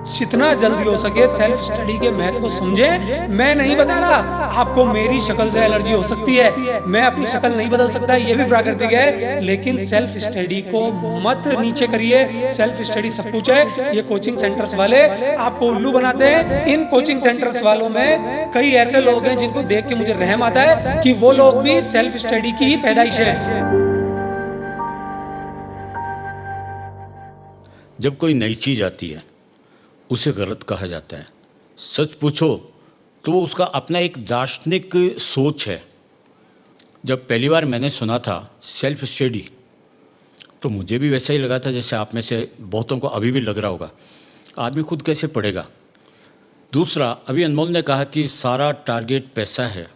जितना जल्दी हो सके सेल्फ स्टडी के महत्व को समझें। मैं नहीं बता रहा आपको मेरी शक्ल से एलर्जी हो सकती है, मैं अपनी शक्ल नहीं बदल सकता, ये भी प्राकृतिक है, लेकिन सेल्फ स्टडी को मत नीचे करिए। सेल्फ स्टडी सब कुछ है। ये कोचिंग सेंटर्स वाले आपको उल्लू बनाते हैं। इन कोचिंग सेंटर्स वालों में कई ऐसे लोग हैं जिनको देख के मुझे रहम आता है कि वो लोग भी सेल्फ स्टडी की ही पैदाइश है। जब कोई नई चीज आती है उसे गलत कहा जाता है। सच पूछो तो वो उसका अपना एक दार्शनिक सोच है। जब पहली बार मैंने सुना था सेल्फ स्टडी तो मुझे भी वैसा ही लगा था जैसे आप में से बहुतों को अभी भी लग रहा होगा, आदमी खुद कैसे पढ़ेगा। दूसरा, अभी अनमोल ने कहा कि सारा टारगेट पैसा है।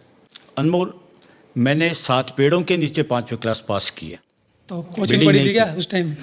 अनमोल, मैंने 7 पेड़ों के नीचे 5वीं क्लास पास की है। तो कोचिंग पढ़ी थी क्या उस टाइम?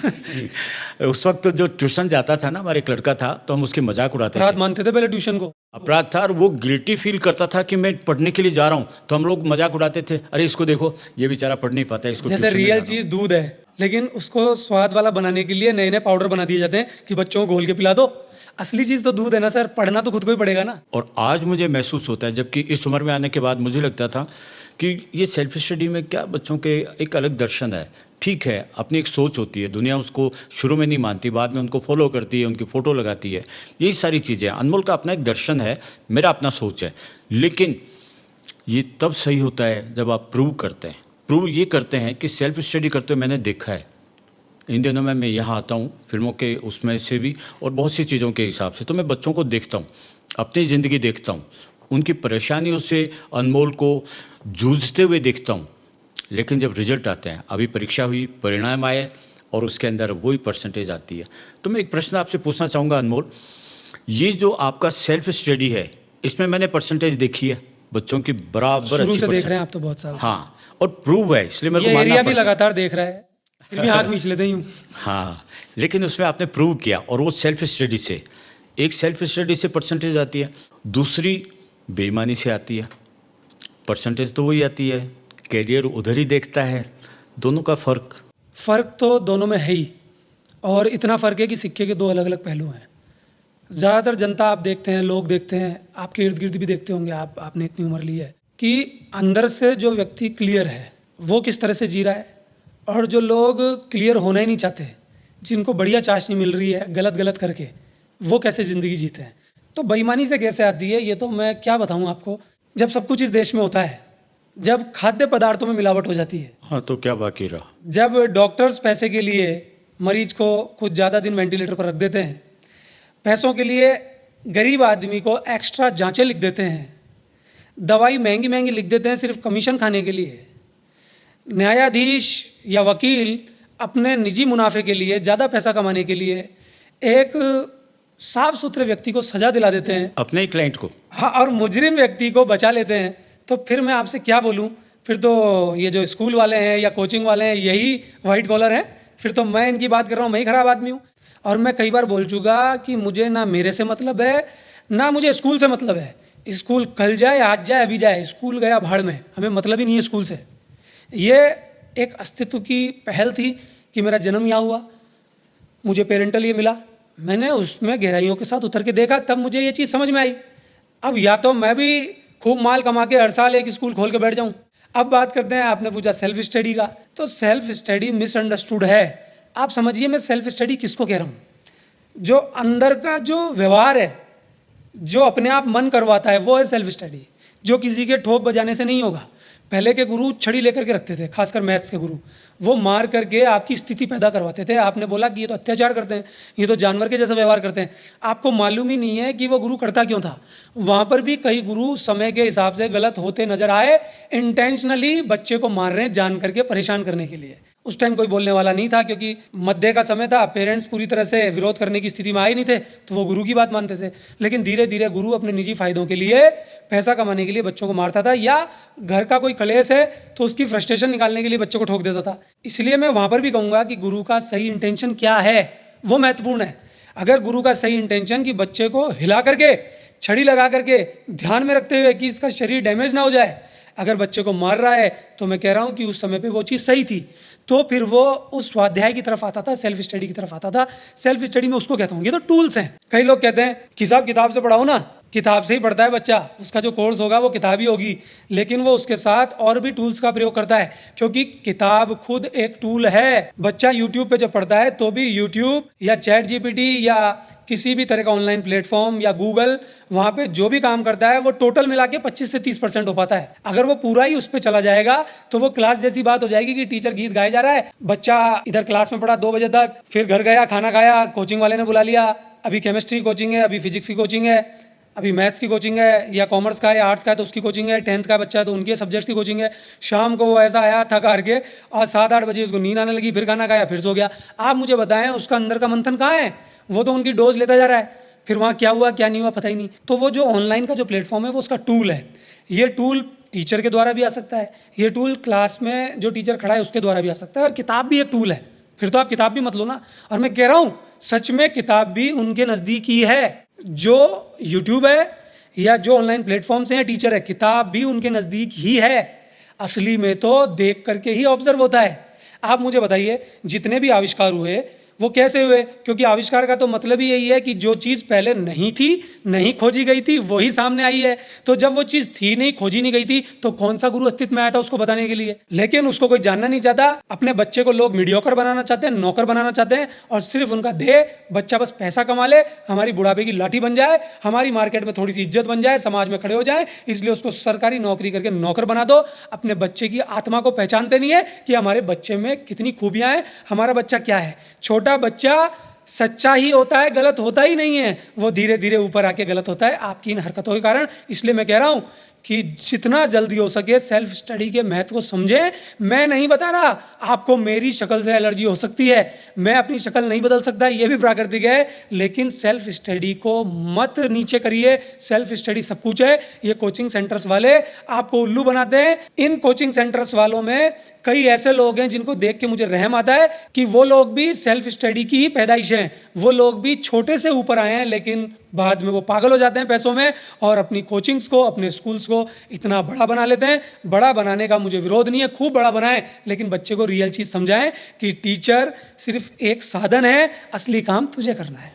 उस वक्त तो जो ट्यूशन जाता था ना, हमारे एक लड़का था, तो हम उसके मजाक उड़ाते थे। अपराध मानते थे पहले ट्यूशन को? अपराध था, और वो गिल्टी फील करता था कि मैं पढ़ने के लिए जा रहा हूँ, तो हम लोग मजाक उड़ाते थे, अरे इसको देखो ये बेचारा पढ़ नहीं पाता है, इसको जैसे रियल चीज दूध है, लेकिन उसको स्वाद वाला बनाने के लिए नए नए पाउडर बना दिए जाते हैं कि बच्चों को घोल के पिला दो। असली चीज तो दूध है ना सर, पढ़ना तो खुद को ही पड़ेगा ना। और आज मुझे महसूस होता है, जबकि इस उम्र में आने के बाद मुझे लगता था कि ये सेल्फ स्टडी में क्या बच्चों के एक अलग दर्शन है। ठीक है, अपनी एक सोच होती है, दुनिया उसको शुरू में नहीं मानती, बाद में उनको फॉलो करती है, उनकी फ़ोटो लगाती है, यही सारी चीज़ें। अनमोल का अपना एक दर्शन है, मेरा अपना सोच है, लेकिन ये तब सही होता है जब आप प्रूव करते हैं। प्रूव ये करते हैं कि सेल्फ स्टडी करते हुए मैंने देखा है। इन दिनों में मैं यहाँ आता हूँ फिल्मों के उसमें से भी और बहुत सी चीज़ों के हिसाब से, तो मैं बच्चों को देखता हूँ, अपनी ज़िंदगी देखता हूँ, उनकी परेशानियों से अनमोल को जूझते हुए देखता हूँ। लेकिन जब रिजल्ट आते हैं, अभी परीक्षा हुई, परिणाम आए और उसके अंदर वही परसेंटेज आती है, तो मैं एक प्रश्न आपसे पूछना चाहूँगा अनमोल, ये जो आपका सेल्फ स्टडी है, इसमें मैंने परसेंटेज देखी है बच्चों की बराबर शुरू अच्छी से देख रहे हैं आप तो बहुत साल। हाँ, और प्रूव है, इसलिए मेरे को ये मानना एरिया भी पड़ता है। लगातार देख रहा है, फिर भी हाथ मींच लेते यूं। हाँ, लेकिन उसमें आपने प्रूव किया, और वो सेल्फ स्टडी से, एक सेल्फ स्टडी से परसेंटेज आती है, दूसरी बेईमानी से आती है, परसेंटेज तो वही आती है, कैरियर उधर ही देखता है। दोनों का फ़र्क तो दोनों में है ही, और इतना फ़र्क है कि सिक्के के 2 अलग अलग पहलू हैं। ज़्यादातर जनता आप देखते हैं, लोग देखते हैं, आपके इर्द गिर्द भी देखते होंगे, आपने इतनी उम्र ली है, कि अंदर से जो व्यक्ति क्लियर है वो किस तरह से जी रहा है, और जो लोग क्लियर होना ही नहीं चाहते, जिनको बढ़िया चाशनी मिल रही है गलत गलत करके, वो कैसे ज़िंदगी जीते हैं। तो बेईमानी से कैसे आती है, ये तो मैं क्या बताऊँ आपको। जब सब कुछ इस देश में होता है, जब खाद्य पदार्थों में मिलावट हो जाती है, हाँ, तो क्या बाकी रहा। जब डॉक्टर्स पैसे के लिए मरीज को कुछ ज़्यादा दिन वेंटिलेटर पर रख देते हैं, पैसों के लिए गरीब आदमी को एक्स्ट्रा जांचें लिख देते हैं, दवाई महंगी महंगी लिख देते हैं सिर्फ कमीशन खाने के लिए, न्यायाधीश या वकील अपने निजी मुनाफे के लिए, ज़्यादा पैसा कमाने के लिए एक साफ सुथरे व्यक्ति को सजा दिला देते हैं, अपने ही क्लाइंट को। हाँ, और मुजरिम व्यक्ति को बचा लेते हैं। तो फिर मैं आपसे क्या बोलूँ, फिर तो ये जो स्कूल वाले हैं या कोचिंग वाले हैं यही वाइट कॉलर हैं, फिर तो मैं इनकी बात कर रहा हूँ, मैं ही खराब आदमी हूँ। और मैं कई बार बोल चुका कि मुझे ना मेरे से मतलब है, ना मुझे स्कूल से मतलब है। स्कूल कल जाए, आज जाए, अभी जाए, स्कूल गया भाड़ में, हमें मतलब ही नहीं है स्कूल से। ये एक अस्तित्व की पहल थी कि मेरा जन्म यहाँ हुआ, मुझे पेरेंटल ये मिला, मैंने उसमें गहराइयों के साथ उतर के देखा, तब मुझे ये चीज़ समझ में आई। अब या तो मैं भी खूब माल कमा के हर साल एक स्कूल खोल के बैठ जाऊं। अब बात करते हैं, आपने पूछा सेल्फ स्टडी का, तो सेल्फ स्टडी मिसअंडरस्टूड है। आप समझिए मैं सेल्फ स्टडी किसको कह रहा हूँ, जो अंदर का जो व्यवहार है, जो अपने आप मन करवाता है, वो है सेल्फ स्टडी, जो किसी के ठोक बजाने से नहीं होगा। पहले के गुरु छड़ी लेकर के रखते थे, खासकर मैथ्स के गुरु, वो मार करके आपकी स्थिति पैदा करवाते थे। आपने बोला कि ये तो अत्याचार करते हैं, ये तो जानवर के जैसा व्यवहार करते हैं, आपको मालूम ही नहीं है कि वो गुरु करता क्यों था। वहाँ पर भी कई गुरु समय के हिसाब से गलत होते नजर आए, इंटेंशनली बच्चे को मार रहे हैं जान करके, परेशान करने के लिए। उस टाइम कोई बोलने वाला नहीं था, क्योंकि मध्य का समय था, पेरेंट्स पूरी तरह से विरोध करने की स्थिति में आए नहीं थे, तो वो गुरु की बात मानते थे। लेकिन धीरे धीरे गुरु अपने निजी फायदों के लिए, पैसा कमाने के लिए बच्चों को मारता था, या घर का कोई क्लेश है तो उसकी फ्रस्ट्रेशन निकालने के लिए बच्चों को ठोक देता था। इसलिए मैं वहाँ पर भी कहूँगा कि गुरु का सही इंटेंशन क्या है, वो महत्वपूर्ण है। अगर गुरु का सही इंटेंशन कि बच्चे को हिला करके, छड़ी लगा करके, ध्यान में रखते हुए कि इसका शरीर डैमेज ना हो जाए, अगर बच्चे को मार रहा है तो मैं कह रहा हूँ कि उस समय पे वो चीज़ सही थी, तो फिर वो उस स्वाध्याय की तरफ आता था, सेल्फ स्टडी की तरफ आता था। सेल्फ स्टडी में उसको कहता हूँ, ये तो टूल्स हैं। कई लोग कहते हैं कि साहब किताब से पढ़ाओ ना, किताब से ही पढ़ता है बच्चा, उसका जो कोर्स होगा वो किताब ही होगी, लेकिन वो उसके साथ और भी टूल्स का प्रयोग करता है, क्योंकि किताब खुद एक टूल है। बच्चा यूट्यूब पे जब पढ़ता है तो भी यूट्यूब या चैट जीपीटी या किसी भी तरह का ऑनलाइन प्लेटफॉर्म या गूगल, वहाँ पे जो भी काम करता है वो टोटल मिला के 25 से 30% हो पाता है। अगर वो पूरा ही उस पर चला जाएगा तो वो क्लास जैसी बात हो जाएगी कि टीचर गीत गाया जा रहा है, बच्चा इधर क्लास में पढ़ा 2 बजे तक, फिर घर गया, खाना खाया, कोचिंग वाले ने बुला लिया, अभी केमिस्ट्री की कोचिंग है, अभी फिजिक्स की कोचिंग है, अभी मैथ्स की कोचिंग है, या कॉमर्स का है या आर्ट्स का है तो उसकी कोचिंग है, 10th का बच्चा है तो उनके सब्जेक्ट की कोचिंग है। शाम को वो ऐसा आया थक हार के और 7-8 बजे उसको नींद आने लगी, फिर खाना खाया, फिर सो गया। आप मुझे बताएं उसका अंदर का मंथन कहाँ है? वो तो उनकी डोज लेता जा रहा है, फिर वहाँ क्या हुआ क्या नहीं हुआ पता ही नहीं। तो वो जो ऑनलाइन का जो प्लेटफॉर्म है वो उसका टूल है। ये टूल टीचर के द्वारा भी आ सकता है, ये टूल क्लास में जो टीचर खड़ा है उसके द्वारा भी आ सकता है, और किताब भी एक टूल है। फिर तो आप किताब भी मत लो ना। और मैं कह रहा हूँ सच में किताब भी उनके नज़दीक ही है, जो यूट्यूब है या जो ऑनलाइन प्लेटफॉर्म से है, टीचर है, किताब भी उनके नज़दीक ही है। असली में तो देख करके ही ऑब्जर्व होता है। आप मुझे बताइए जितने भी आविष्कार हुए वो कैसे हुए? क्योंकि आविष्कार का तो मतलब ही यही है कि जो चीज़ पहले नहीं थी, नहीं खोजी गई थी, वही सामने आई है। तो जब वो चीज़ थी नहीं, खोजी नहीं गई थी, तो कौन सा गुरु अस्तित्व में आया था उसको बताने के लिए? लेकिन उसको कोई जानना नहीं चाहता। अपने बच्चे को लोग मीडियोकर बनाना चाहते हैं, नौकर बनाना चाहते हैं, और सिर्फ उनका ध्येय बच्चा बस पैसा कमा ले, हमारी बुढ़ापे की लाठी बन जाए, हमारी मार्केट में थोड़ी सी इज्जत बन जाए, समाज में खड़े हो जाए, इसलिए उसको सरकारी नौकरी करके नौकर बना दो। अपने बच्चे की आत्मा को पहचानते नहीं है कि हमारे बच्चे में कितनी खूबियां हैं, हमारा बच्चा क्या है। छोटा बच्चा सच्चा ही होता है, गलत होता ही नहीं है, वो धीरे धीरे ऊपर आके गलत होता है आपकी इन हरकतों के कारण। इसलिए मैं कह रहा हूं कि जितना जल्दी हो सके सेल्फ स्टडी के महत्व को समझें। मैं नहीं बता रहा आपको मेरी शक्ल से एलर्जी हो सकती है, मैं अपनी शक्ल नहीं बदल सकता, ये भी प्राकृतिक है, लेकिन सेल्फ स्टडी को मत नीचे करिए। सेल्फ स्टडी सब कुछ है। ये कोचिंग सेंटर्स वाले आपको उल्लू बनाते हैं। इन कोचिंग सेंटर्स वालों में कई ऐसे लोग हैं जिनको देख के मुझे रहम आता है कि वो लोग भी सेल्फ स्टडी की ही पैदाइश हैं। वो लोग भी छोटे से ऊपर आए हैं, लेकिन बाद में वो पागल हो जाते हैं पैसों में और अपनी कोचिंग्स को, अपने स्कूल्स को इतना बड़ा बना लेते हैं। बड़ा बनाने का मुझे विरोध नहीं है, खूब बड़ा बनाएं, लेकिन बच्चे को रियल चीज़ समझाएं कि टीचर सिर्फ एक साधन है, असली काम तुझे करना है।